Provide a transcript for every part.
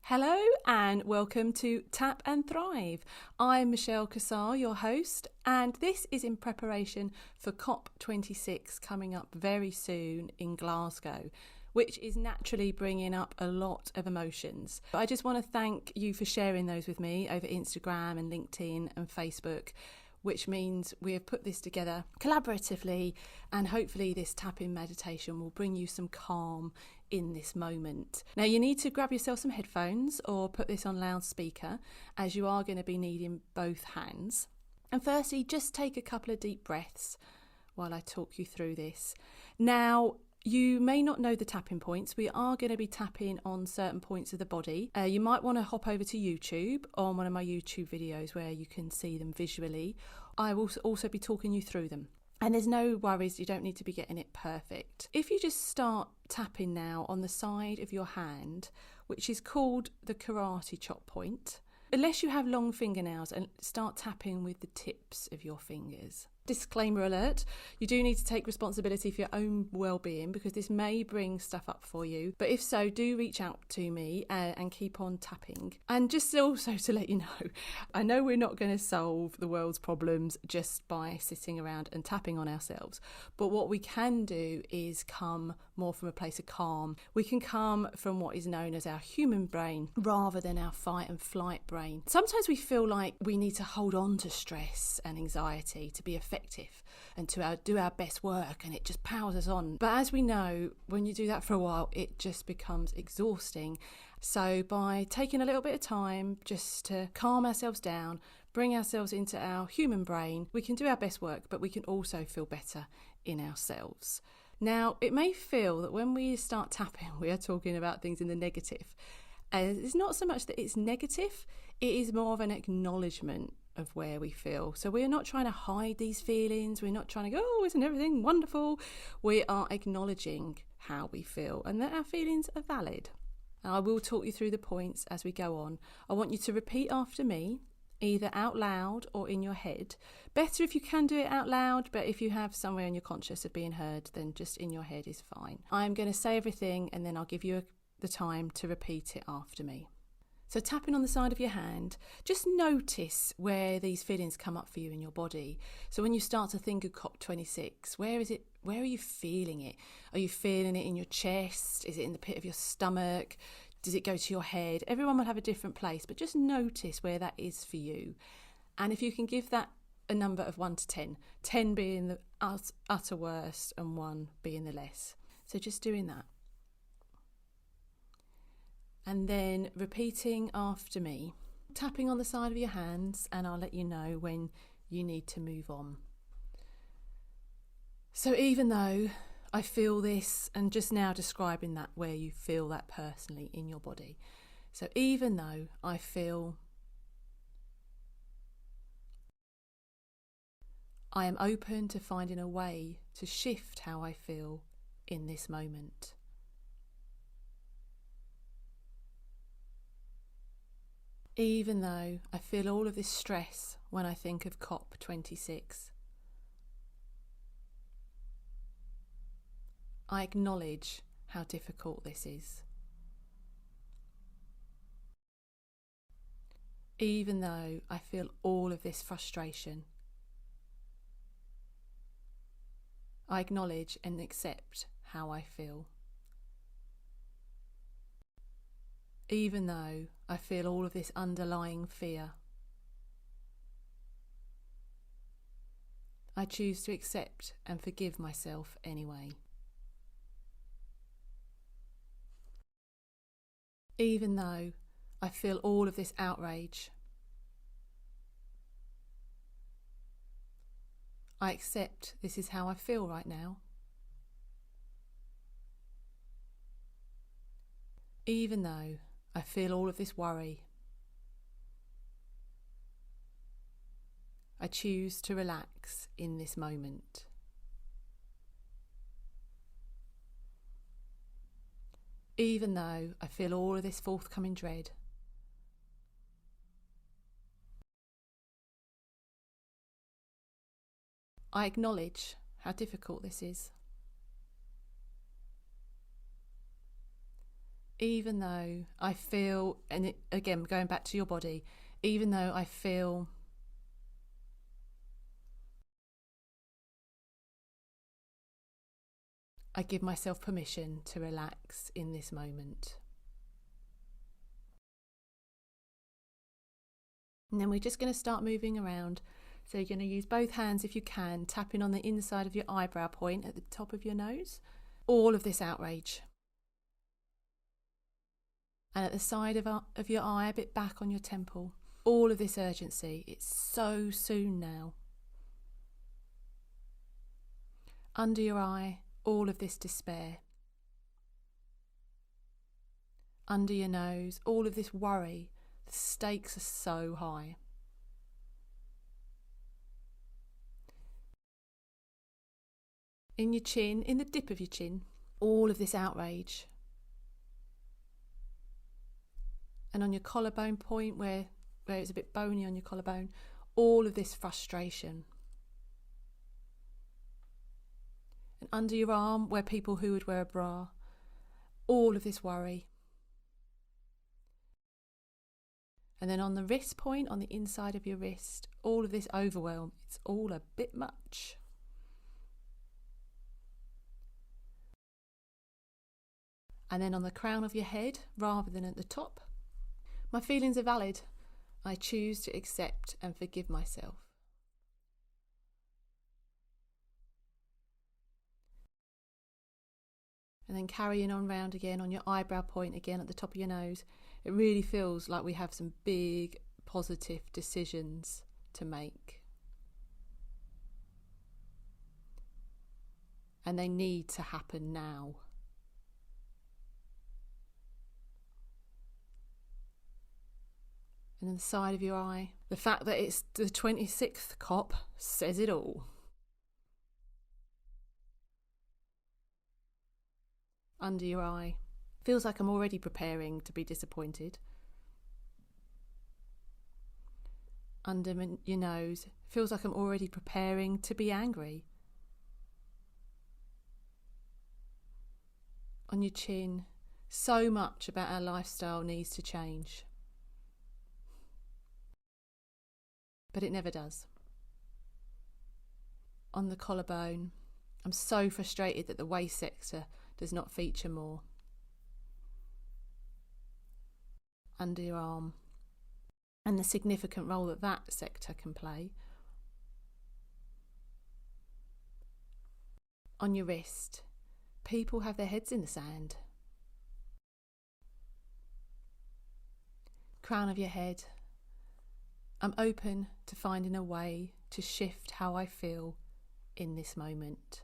Hello and welcome to Tap and Thrive. I'm Michelle Cassar, your host, and this is in preparation for COP26 coming up very soon in Glasgow, which is naturally bringing up a lot of emotions. I just want to thank you for sharing those with me over Instagram and LinkedIn and Facebook, which means we have put this together collaboratively, and hopefully this tapping meditation will bring you some calm in this moment. Now you need to grab yourself some headphones or put this on loudspeaker, as you are going to be needing both hands. And firstly, just take a couple of deep breaths while I talk you through this. Now, you may not know the tapping points. We are going to be tapping on certain points of the body. You might want to hop over to YouTube on one of my YouTube videos where you can see them visually. I will also be talking you through them. And there's no worries, you don't need to be getting it perfect. If you just start tapping now on the side of your hand, which is called the karate chop point, unless you have long fingernails, and start tapping with the tips of your fingers. Disclaimer alert, you do need to take responsibility for your own well-being because this may bring stuff up for you. But if so, do reach out to me and keep on tapping. And just also to let you know, I know we're not going to solve the world's problems just by sitting around and tapping on ourselves. But what we can do is come more from a place of calm. We can come from what is known as our human brain rather than our fight and flight brain. Sometimes we feel like we need to hold on to stress and anxiety to be effective and to do our best work, and it just powers us on. But as we know, when you do that for a while, it just becomes exhausting. So by taking a little bit of time just to calm ourselves down, bring ourselves into our human brain, we can do our best work, but we can also feel better in ourselves. Now, it may feel that when we start tapping, we are talking about things in the negative. It's not so much that it's negative, it is more of an acknowledgement of where we feel. So we're not trying to hide these feelings. We're not trying to go, oh, isn't everything wonderful? We are acknowledging how we feel and that our feelings are valid. And I will talk you through the points as we go on. I want you to repeat after me, either out loud or in your head. Better if you can do it out loud, but if you have somewhere in your conscious of being heard, then just in your head is fine. I'm going to say everything and then I'll give you the time to repeat it after me. So tapping on the side of your hand, just notice where these feelings come up for you in your body. So when you start to think of COP26, where is it? Where are you feeling it? Are you feeling it in your chest? Is it in the pit of your stomach? Does it go to your head? Everyone will have a different place, but just notice where that is for you. And if you can give that a number of 1 to 10, 10 being the utter worst and 1 being the less. So just doing that. And then repeating after me, tapping on the side of your hands, and I'll let you know when you need to move on. So even though I feel this, and just now describing that where you feel that personally in your body. So even though I feel, I am open to finding a way to shift how I feel in this moment. Even though I feel all of this stress when I think of COP26, I acknowledge how difficult this is. Even though I feel all of this frustration, I acknowledge and accept how I feel. Even though I feel all of this underlying fear, I choose to accept and forgive myself anyway. Even though I feel all of this outrage, I accept this is how I feel right now. Even though I feel all of this worry, I choose to relax in this moment. Even though I feel all of this forthcoming dread, I acknowledge how difficult this is. Even though I feel, and again, going back to your body, even though I feel I give myself permission to relax in this moment. And then we're just going to start moving around. So you're going to use both hands if you can, tapping on the inside of your eyebrow point at the top of your nose. All of this outrage. And at the side of your eye, a bit back on your temple, all of this urgency. It's so soon now. Under your eye, all of this despair. Under your nose, all of this worry. The stakes are so high. In your chin, in the dip of your chin, all of this outrage. And on your collarbone point, where it's a bit bony on your collarbone, all of this frustration. And under your arm, where people who would wear a bra, all of this worry. And then on the wrist point, on the inside of your wrist, all of this overwhelm. It's all a bit much. And then on the crown of your head, rather than at the top, my feelings are valid. I choose to accept and forgive myself. And then carrying on round again on your eyebrow point, again at the top of your nose. It really feels like we have some big positive decisions to make. And they need to happen now. And on the side of your eye, the fact that it's the 26th COP says it all. Under your eye, feels like I'm already preparing to be disappointed. Under your nose, feels like I'm already preparing to be angry. On your chin, so much about our lifestyle needs to change. But it never does. On the collarbone, I'm so frustrated that the waist sector does not feature more. Under your arm, and the significant role that that sector can play. On your wrist, people have their heads in the sand. Crown of your head, I'm open to finding a way to shift how I feel in this moment.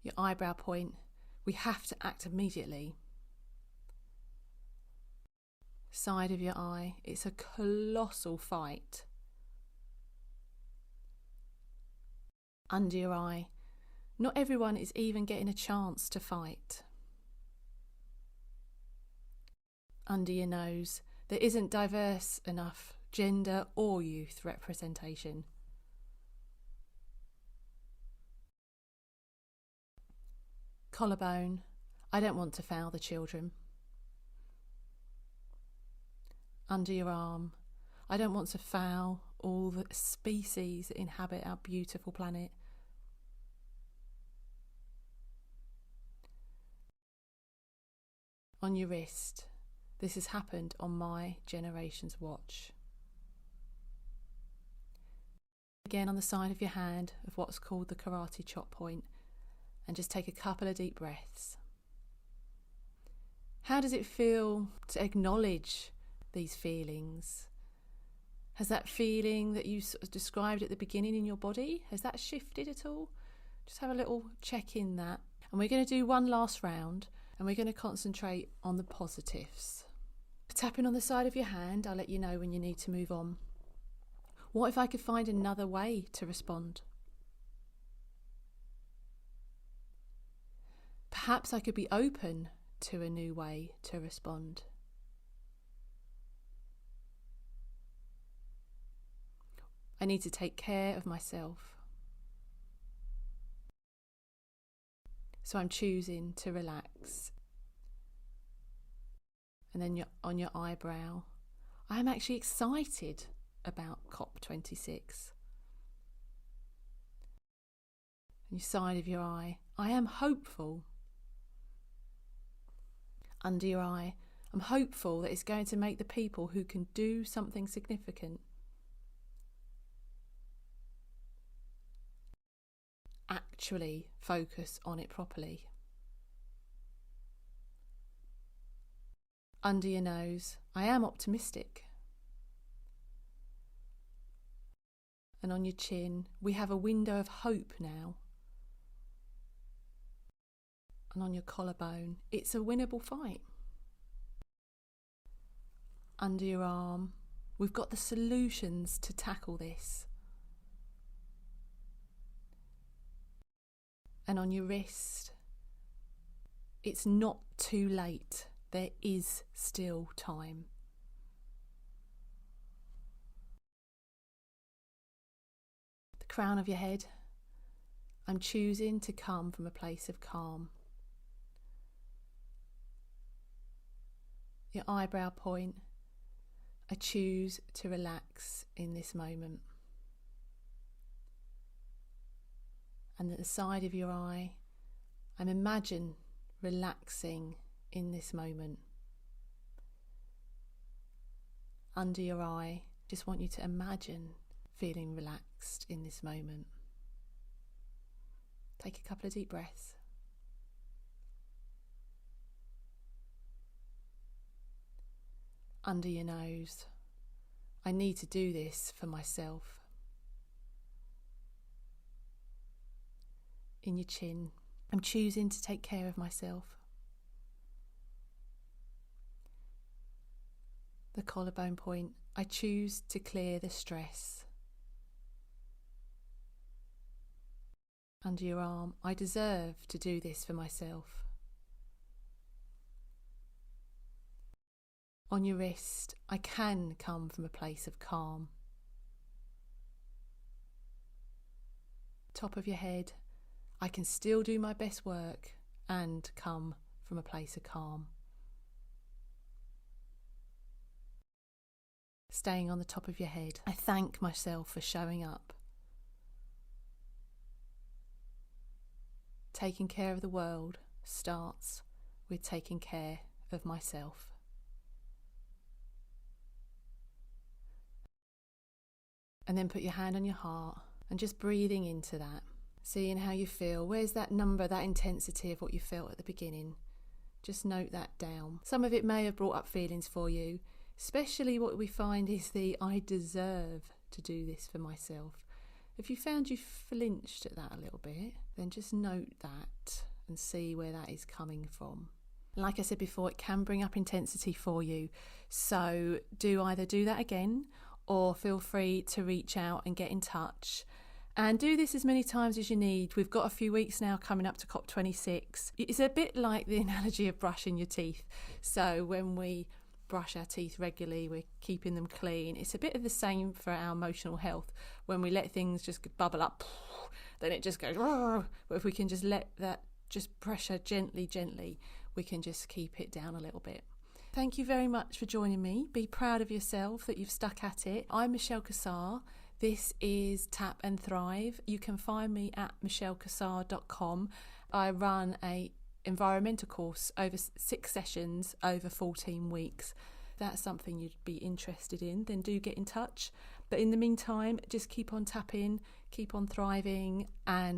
Your eyebrow point, we have to act immediately. Side of your eye, it's a colossal fight. Under your eye, not everyone is even getting a chance to fight. Under your nose, there isn't diverse enough gender or youth representation. Collarbone, I don't want to foul the children. Under your arm, I don't want to foul all the species that inhabit our beautiful planet. On your wrist, this has happened on my generation's watch. Again on the side of your hand of what's called the karate chop point, and just take a couple of deep breaths. How does it feel to acknowledge these feelings? Has that feeling that you sort of described at the beginning in your body, has that shifted at all? Just have a little check in that. And we're going to do one last round, and we're going to concentrate on the positives. Tapping on the side of your hand, I'll let you know when you need to move on. What if I could find another way to respond? Perhaps I could be open to a new way to respond. I need to take care of myself. So I'm choosing to relax. And then on your eyebrow, I am actually excited about COP26. On your side of your eye, I am hopeful. Under your eye, I'm hopeful that it's going to make the people who can do something significant actually focus on it properly. Under your nose, I am optimistic. And on your chin, we have a window of hope now. And on your collarbone, it's a winnable fight. Under your arm, we've got the solutions to tackle this. And on your wrist, it's not too late. There is still time. The crown of your head, I'm choosing to come from a place of calm. Your eyebrow point, I choose to relax in this moment. And at the side of your eye, I'm imagine relaxing in this moment. Under your eye, just want you to imagine feeling relaxed in this moment. Take a couple of deep breaths. Under your nose, I need to do this for myself. In your chin, I'm choosing to take care of myself. The collarbone point, I choose to clear the stress. Under your arm, I deserve to do this for myself. On your wrist, I can come from a place of calm. Top of your head, I can still do my best work and come from a place of calm. Staying on the top of your head, I thank myself for showing up. Taking care of the world starts with taking care of myself. And then put your hand on your heart and just breathing into that. Seeing how you feel. Where's that number, that intensity of what you felt at the beginning? Just note that down. Some of it may have brought up feelings for you, especially what we find is the I deserve to do this for myself. If you found you flinched at that a little bit, then just note that and see where that is coming from. Like I said before, it can bring up intensity for you. So do either do that again or feel free to reach out and get in touch. And do this as many times as you need. We've got a few weeks now coming up to COP26. It's a bit like the analogy of brushing your teeth. So when we brush our teeth regularly, we're keeping them clean. It's a bit of the same for our emotional health. When we let things just bubble up, then it just goes, but if we can just let that just pressure gently, we can just keep it down a little bit. Thank you very much for joining me. Be proud of yourself that you've stuck at it. I'm Michelle Cassar. This is Tap and Thrive. You can find me at michellecassar.com. I run a environmental course over 6 sessions over 14 weeks. If that's something you'd be interested in, then do get in touch. But in the meantime, just keep on tapping, keep on thriving, and